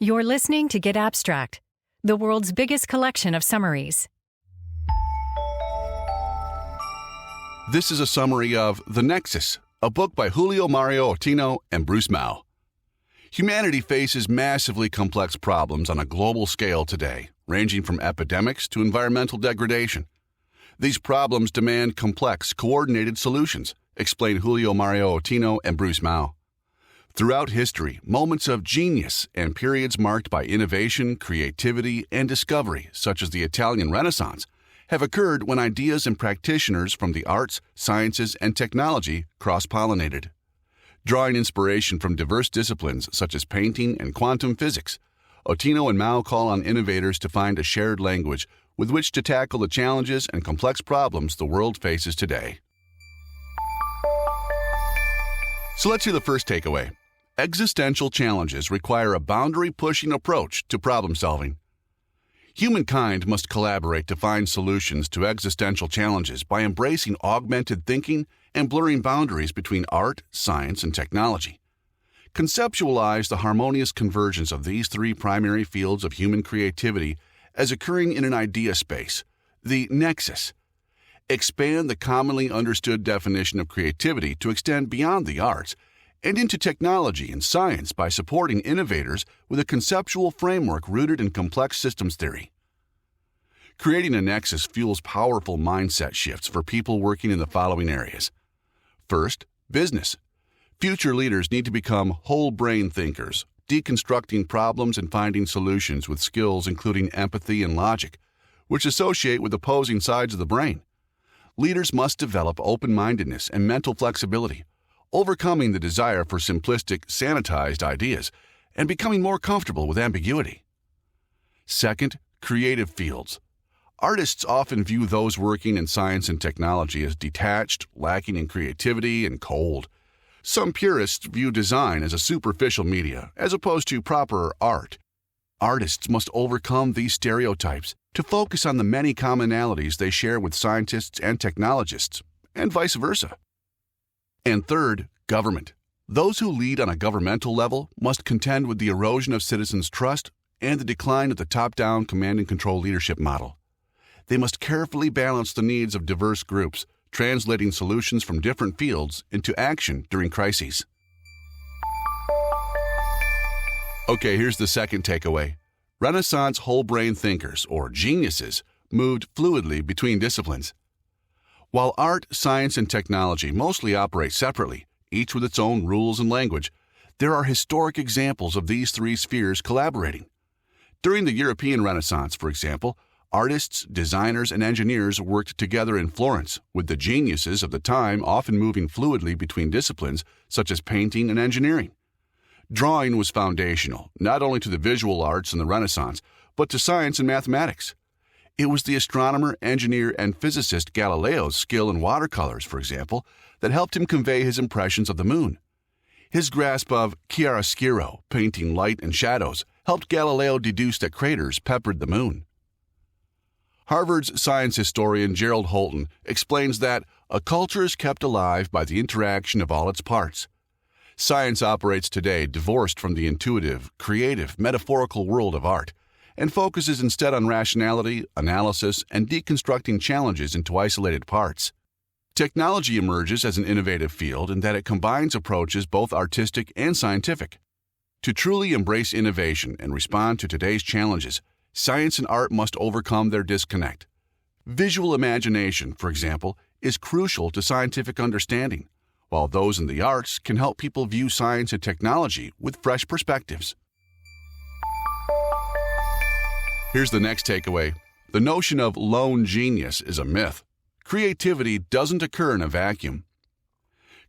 You're listening to Get Abstract, the world's biggest collection of summaries. This is a summary of The Nexus, a book by Mario Ottino and Mau. Humanity faces massively complex problems on a global scale today, ranging from epidemics to environmental degradation. These problems demand complex, coordinated solutions, explain Mario Ottino and Mau. Throughout history, moments of genius and periods marked by innovation, creativity, and discovery, such as the Italian Renaissance, have occurred when ideas and practitioners from the arts, sciences, and technology cross-pollinated. Drawing inspiration from diverse disciplines such as painting and quantum physics, Ottino and Mau call on innovators to find a shared language with which to tackle the challenges and complex problems the world faces today. So let's hear the first takeaway. Existential challenges require a boundary-pushing approach to problem-solving. Humankind must collaborate to find solutions to existential challenges by embracing augmented thinking and blurring boundaries between art, science, and technology. Conceptualize the harmonious convergence of these three primary fields of human creativity as occurring in an idea space, the Nexus. Expand the commonly understood definition of creativity to extend beyond the arts and into technology and science by supporting innovators with a conceptual framework rooted in complex systems theory. Creating a nexus fuels powerful mindset shifts for people working in the following areas. First, business. Future leaders need to become whole-brain thinkers, deconstructing problems and finding solutions with skills including empathy and logic, which associate with opposing sides of the brain. Leaders must develop open-mindedness and mental flexibility, overcoming the desire for simplistic, sanitized ideas and becoming more comfortable with ambiguity. Second, creative fields. Artists often view those working in science and technology as detached, lacking in creativity, and cold. Some purists view design as a superficial media, as opposed to proper art. Artists must overcome these stereotypes to focus on the many commonalities they share with scientists and technologists, and vice versa. And third, government. Those who lead on a governmental level must contend with the erosion of citizens' trust and the decline of the top-down command and control leadership model. They must carefully balance the needs of diverse groups, translating solutions from different fields into action during crises. Okay, here's the second takeaway. Renaissance whole-brain thinkers, or geniuses, moved fluidly between disciplines. While art, science, and technology mostly operate separately, each with its own rules and language, there are historic examples of these three spheres collaborating. During the European Renaissance, for example, artists, designers, and engineers worked together in Florence, with the geniuses of the time often moving fluidly between disciplines such as painting and engineering. Drawing was foundational, not only to the visual arts in the Renaissance, but to science and mathematics. It was the astronomer, engineer, and physicist Galileo's skill in watercolors, for example, that helped him convey his impressions of the moon. His grasp of chiaroscuro, painting light and shadows, helped Galileo deduce that craters peppered the moon. Harvard's science historian Gerald Holton explains that a culture is kept alive by the interaction of all its parts. Science operates today divorced from the intuitive, creative, metaphorical world of art, and focuses instead on rationality, analysis, and deconstructing challenges into isolated parts. Technology emerges as an innovative field in that it combines approaches both artistic and scientific. To truly embrace innovation and respond to today's challenges, science and art must overcome their disconnect. Visual imagination, for example, is crucial to scientific understanding, while those in the arts can help people view science and technology with fresh perspectives. Here's the next takeaway. The notion of lone genius is a myth. Creativity doesn't occur in a vacuum.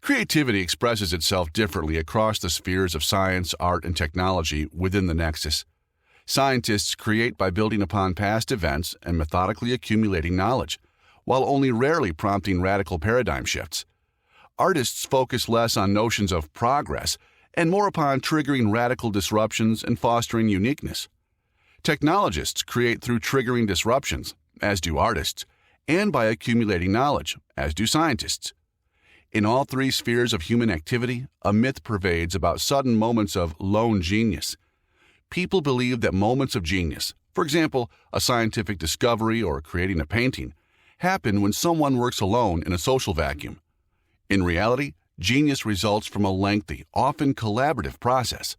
Creativity expresses itself differently across the spheres of science, art, and technology within the Nexus. Scientists create by building upon past events and methodically accumulating knowledge, while only rarely prompting radical paradigm shifts. Artists focus less on notions of progress and more upon triggering radical disruptions and fostering uniqueness. Technologists create through triggering disruptions, as do artists, and by accumulating knowledge, as do scientists. In all three spheres of human activity, a myth pervades about sudden moments of lone genius. people believe that moments of genius, for example, a scientific discovery or creating a painting, happen when someone works alone in a social vacuum. In reality, genius results from a lengthy, often collaborative process.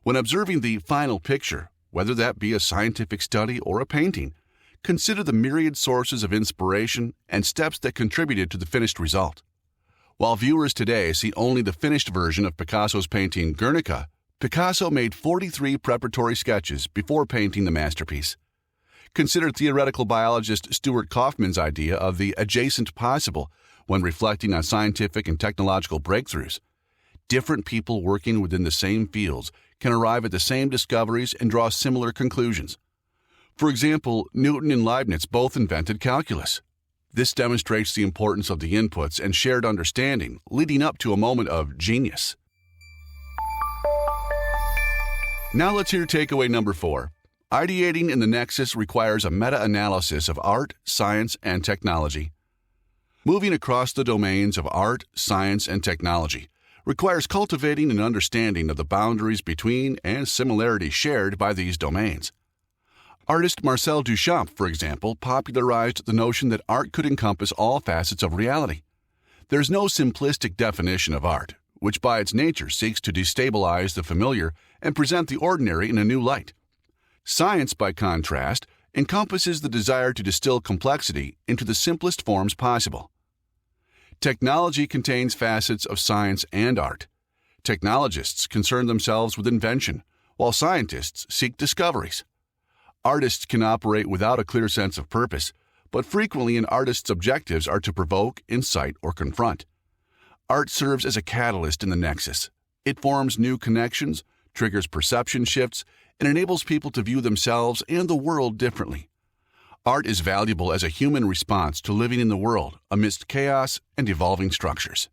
When observing the final picture, whether that be a scientific study or a painting, consider the myriad sources of inspiration and steps that contributed to the finished result. While viewers today see only the finished version of Picasso's painting Guernica, Picasso made 43 preparatory sketches before painting the masterpiece. Consider theoretical biologist Stuart Kauffman's idea of the adjacent possible when reflecting on scientific and technological breakthroughs. Different people working within the same fields can arrive at the same discoveries and draw similar conclusions. For example, Newton and Leibniz both invented calculus. This demonstrates the importance of the inputs and shared understanding leading up to a moment of genius. Now let's hear takeaway number 4. Ideating in the Nexus requires a meta-analysis of art, science, and technology. Moving across the domains of art, science, and technology requires cultivating an understanding of the boundaries between and similarities shared by these domains. Artist Marcel Duchamp, for example, popularized the notion that art could encompass all facets of reality. There's no simplistic definition of art, which by its nature seeks to destabilize the familiar and present the ordinary in a new light. Science, by contrast, encompasses the desire to distill complexity into the simplest forms possible. Technology contains facets of science and art. Technologists concern themselves with invention, while scientists seek discoveries. Artists can operate without a clear sense of purpose, but frequently an artist's objectives are to provoke, incite, or confront. Art serves as a catalyst in the Nexus. It forms new connections, triggers perception shifts, and enables people to view themselves and the world differently. Art is valuable as a human response to living in the world amidst chaos and evolving structures.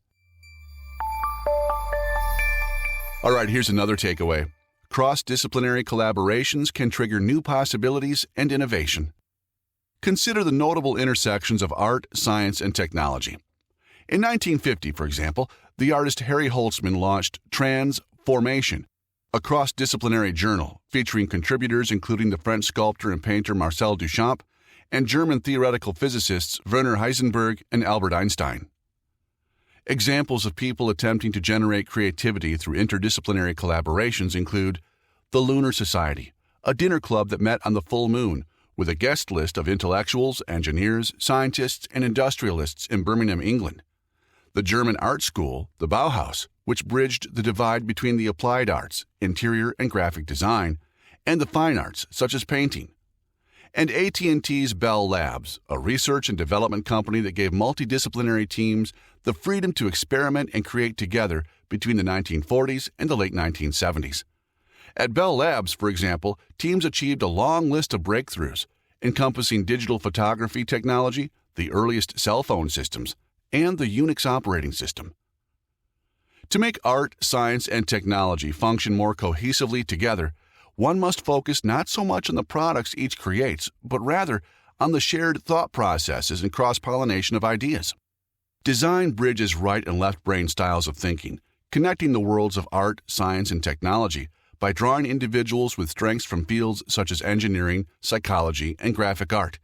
All right, here's another takeaway. Cross-disciplinary collaborations can trigger new possibilities and innovation. Consider the notable intersections of art, science, and technology. In 1950, for example, the artist Harry Holtzman launched Transformation, a cross-disciplinary journal featuring contributors including the French sculptor and painter Marcel Duchamp and German theoretical physicists Werner Heisenberg and Albert Einstein. Examples of people attempting to generate creativity through interdisciplinary collaborations include the Lunar Society, a dinner club that met on the full moon with a guest list of intellectuals, engineers, scientists, and industrialists in Birmingham, England. The German art school, the Bauhaus, which bridged the divide between the applied arts, interior and graphic design, and the fine arts, such as painting. And AT&T's Bell Labs, a research and development company that gave multidisciplinary teams the freedom to experiment and create together between the 1940s and the late 1970s. At Bell Labs, for example, teams achieved a long list of breakthroughs, encompassing digital photography technology, the earliest cell phone systems, and the Unix operating system. To make art, science, and technology function more cohesively together, one must focus not so much on the products each creates, but rather on the shared thought processes and cross-pollination of ideas. Design bridges right and left brain styles of thinking, connecting the worlds of art, science, and technology by drawing individuals with strengths from fields such as engineering, psychology, and graphic art.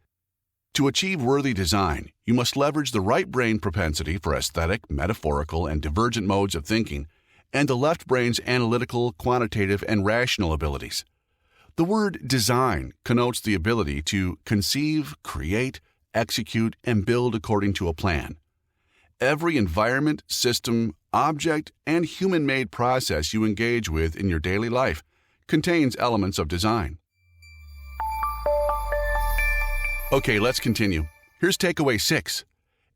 To achieve worthy design, you must leverage the right brain propensity for aesthetic, metaphorical, and divergent modes of thinking, and the left brain's analytical, quantitative, and rational abilities. The word design connotes the ability to conceive, create, execute, and build according to a plan. Every environment, system, object, and human-made process you engage with in your daily life contains elements of design. Okay, let's continue. Here's takeaway 6.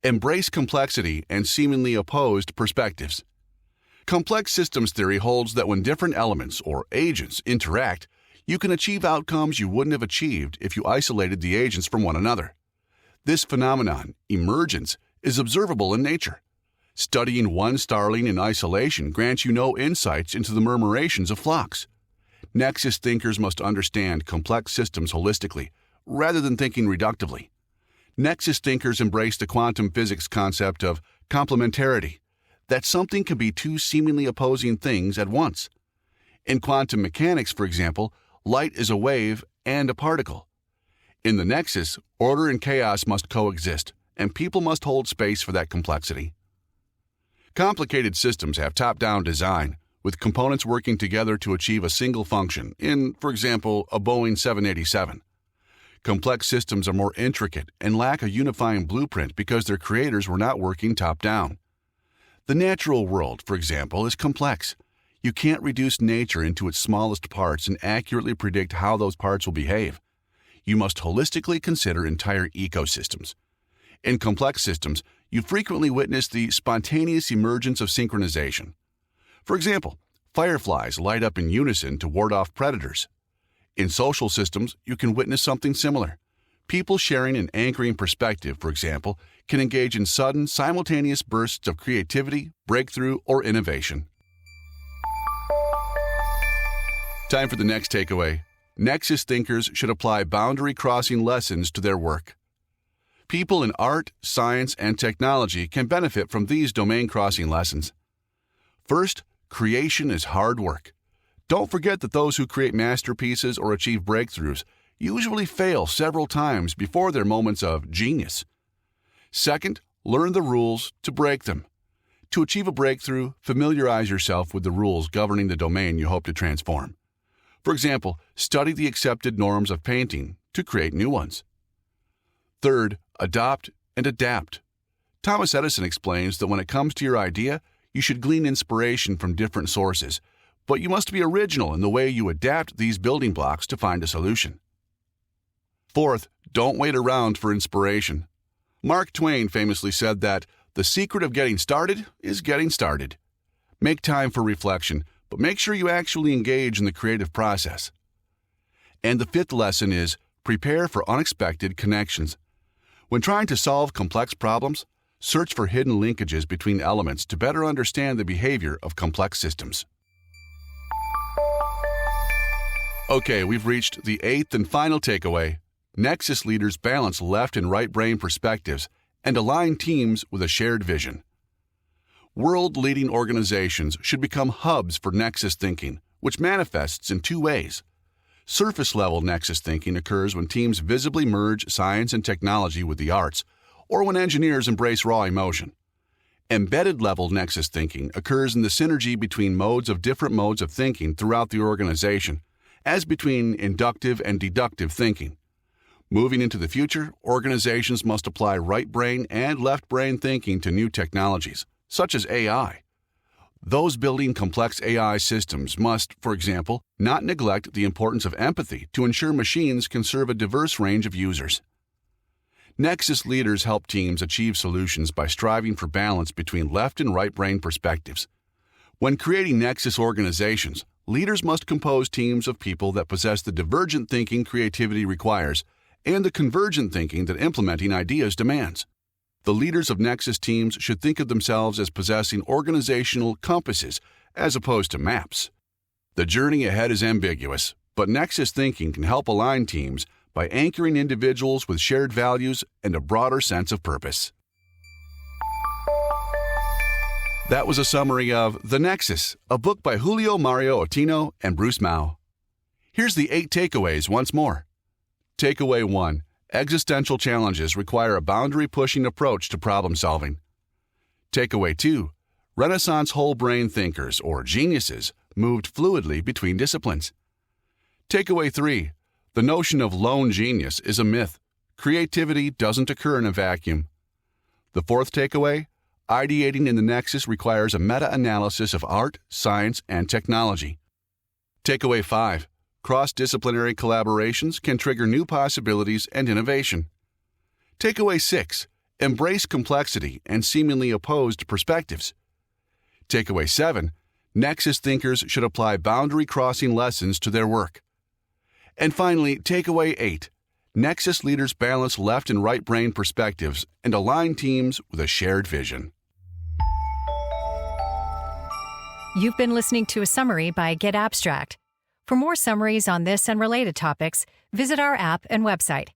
Embrace complexity and seemingly opposed perspectives. Complex systems theory holds that when different elements or agents interact, you can achieve outcomes you wouldn't have achieved if you isolated the agents from one another. This phenomenon, emergence, is observable in nature. Studying one starling in isolation grants you no insights into the murmurations of flocks. Nexus thinkers must understand complex systems holistically, rather than thinking reductively. Nexus thinkers embrace the quantum physics concept of complementarity, that something can be two seemingly opposing things at once. In quantum mechanics, for example, light is a wave and a particle. In the Nexus, order and chaos must coexist, and people must hold space for that complexity. Complicated systems have top-down design, with components working together to achieve a single function in, for example, a Boeing 787. Complex systems are more intricate and lack a unifying blueprint because their creators were not working top-down. The natural world, for example, is complex. You can't reduce nature into its smallest parts and accurately predict how those parts will behave. You must holistically consider entire ecosystems. In complex systems, you frequently witness the spontaneous emergence of synchronization. For example, fireflies light up in unison to ward off predators. In social systems, you can witness something similar. People sharing an anchoring perspective, for example, can engage in sudden, simultaneous bursts of creativity, breakthrough, or innovation. Time for the next takeaway. Nexus thinkers should apply boundary-crossing lessons to their work. People in art, science, and technology can benefit from these domain-crossing lessons. First, creation is hard work. Don't forget that those who create masterpieces or achieve breakthroughs usually fail several times before their moments of genius. Second, learn the rules to break them. To achieve a breakthrough, familiarize yourself with the rules governing the domain you hope to transform. For example, study the accepted norms of painting to create new ones. Third, adopt and adapt. Thomas Edison explains that when it comes to your idea, you should glean inspiration from different sources, but you must be original in the way you adapt these building blocks to find a solution. Fourth, don't wait around for inspiration. Mark Twain famously said that the secret of getting started is getting started. Make time for reflection, but make sure you actually engage in the creative process. And the fifth lesson is prepare for unexpected connections. When trying to solve complex problems, search for hidden linkages between elements to better understand the behavior of complex systems. Okay, we've reached the eighth and final takeaway. Nexus leaders balance left and right brain perspectives and align teams with a shared vision. World-leading organizations should become hubs for Nexus thinking, which manifests in two ways. Surface-level Nexus thinking occurs when teams visibly merge science and technology with the arts, or when engineers embrace raw emotion. Embedded-level Nexus thinking occurs in the synergy between different modes of thinking throughout the organization, as between inductive and deductive thinking. Moving into the future, organizations must apply right brain and left brain thinking to new technologies, such as AI. Those building complex AI systems must, for example, not neglect the importance of empathy to ensure machines can serve a diverse range of users. Nexus leaders help teams achieve solutions by striving for balance between left and right brain perspectives. When creating Nexus organizations, leaders must compose teams of people that possess the divergent thinking creativity requires and the convergent thinking that implementing ideas demands. The leaders of Nexus teams should think of themselves as possessing organizational compasses as opposed to maps. The journey ahead is ambiguous, but Nexus thinking can help align teams by anchoring individuals with shared values and a broader sense of purpose. That was a summary of The Nexus, a book by Julio Mario Ottino and Bruce Mau. Here's the 8 takeaways once more. Takeaway 1. Existential challenges require a boundary-pushing approach to problem solving. Takeaway 2. Renaissance whole-brain thinkers, or geniuses, moved fluidly between disciplines. Takeaway 3. The notion of lone genius is a myth. Creativity doesn't occur in a vacuum. The 4th takeaway. Ideating in the Nexus requires a meta-analysis of art, science, and technology. Takeaway 5. Cross-disciplinary collaborations can trigger new possibilities and innovation. Takeaway 6. Embrace complexity and seemingly opposed perspectives. Takeaway 7. Nexus thinkers should apply boundary-crossing lessons to their work. And finally, takeaway 8. Nexus leaders balance left and right brain perspectives and align teams with a shared vision. You've been listening to a summary by Get Abstract. For more summaries on this and related topics, visit our app and website,